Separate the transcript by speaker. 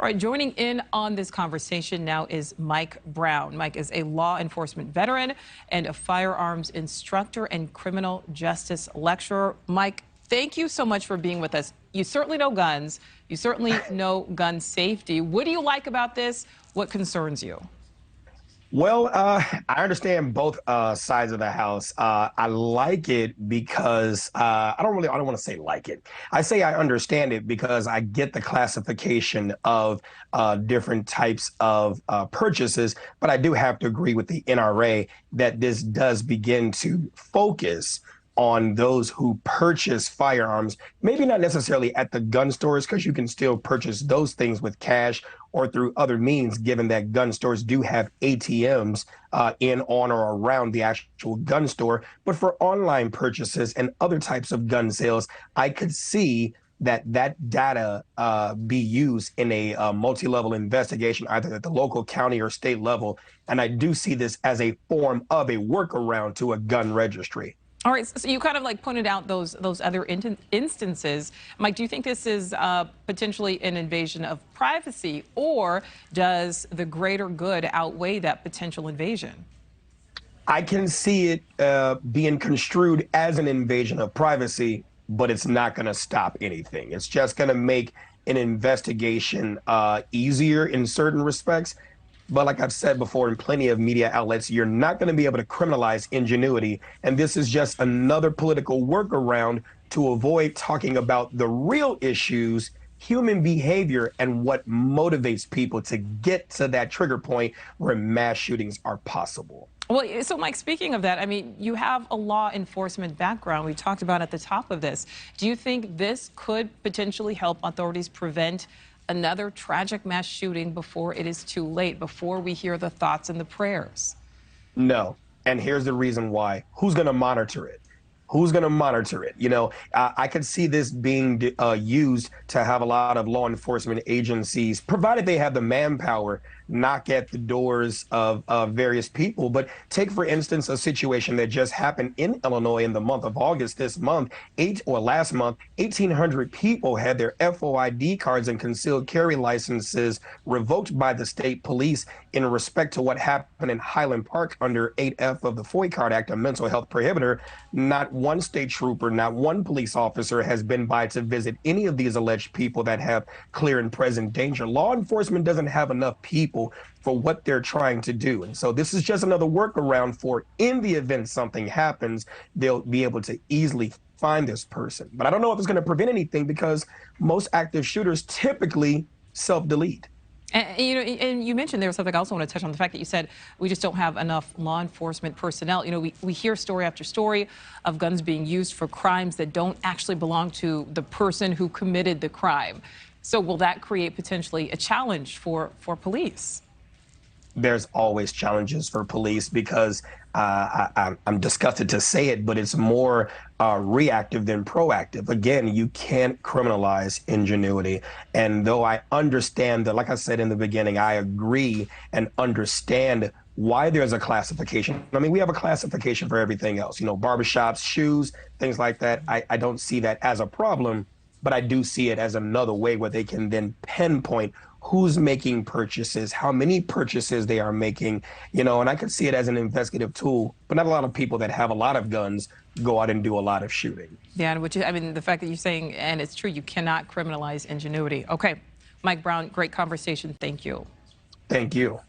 Speaker 1: All right, joining in on this conversation now is Mike Brown. Mike is a law enforcement veteran and a firearms instructor and criminal justice lecturer. Mike, thank you so much for being with us. You certainly know guns. You certainly know gun safety. What do you like about this? What concerns you?
Speaker 2: Well, I understand both sides of the house. I like it because I don't want to say like it. I say I understand it because I get the classification of different types of purchases, but I do have to agree with the NRA that this does begin to focus on those who purchase firearms, maybe not necessarily at the gun stores, because you can still purchase those things with cash or through other means, given that gun stores do have ATMs in, on, or around the actual gun store. But for online purchases and other types of gun sales, I could see that data be used in a multi-level investigation, either at the local, county, or state level. And I do see this as a form of a workaround to a gun registry.
Speaker 1: All right, so you kind of like pointed out those other instances. Mike, do you think this is potentially an invasion of privacy, or does the greater good outweigh that potential invasion?
Speaker 2: I can see it being construed as an invasion of privacy, but it's not going to stop anything. It's just going to make an investigation easier in certain respects. But like I've said before in plenty of media outlets, you're not going to be able to criminalize ingenuity. And this is just another political workaround to avoid talking about the real issues, human behavior, and what motivates people to get to that trigger point where mass shootings are possible.
Speaker 1: Well, so Mike, speaking of that, I mean, you have a law enforcement background. We talked about at the top of this. Do you think this could potentially help authorities prevent another tragic mass shooting before it is too late, before we hear the thoughts and the prayers?
Speaker 2: No. And here's the reason why. Who's going to monitor it? Who's going to monitor it? You know, I could see this being used to have a lot of law enforcement agencies, provided they have the manpower, knock at the doors of various people. But take, for instance, a situation that just happened in Illinois in the month of August this month, last month, 1,800 people had their FOID cards and concealed carry licenses revoked by the state police in respect to what happened in Highland Park under 8F of the FOID Card Act, a mental health prohibitor. Not one state trooper, not one police officer has been by to visit any of these alleged people that have clear and present danger. Law enforcement doesn't have enough people for what they're trying to do. And so this is just another workaround for, in the event something happens, they'll be able to easily find this person. But I don't know if it's going to prevent anything, because most active shooters typically self-delete.
Speaker 1: And you mentioned there something I also want to touch on, the fact that you said we just don't have enough law enforcement personnel. You know, we hear story after story of guns being used for crimes that don't actually belong to the person who committed the crime. So will that create potentially a challenge for police?
Speaker 2: There's always challenges for police, because I'm disgusted to say it, but it's more reactive than proactive. Again, you can't criminalize ingenuity. And though I understand that, like I said in the beginning, I agree and understand why there's a classification. I mean, we have a classification for everything else, you know, barbershops, shoes, things like that. I don't see that as a problem, but I do see it as another way where they can then pinpoint who's making purchases, how many purchases they are making, you know, and I could see it as an investigative tool. But not a lot of people that have a lot of guns go out and do a lot of shooting.
Speaker 1: Yeah, which I mean, the fact that you're saying, and it's true, you cannot criminalize ingenuity. Okay, Mike Brown, great conversation. Thank you.
Speaker 2: Thank you.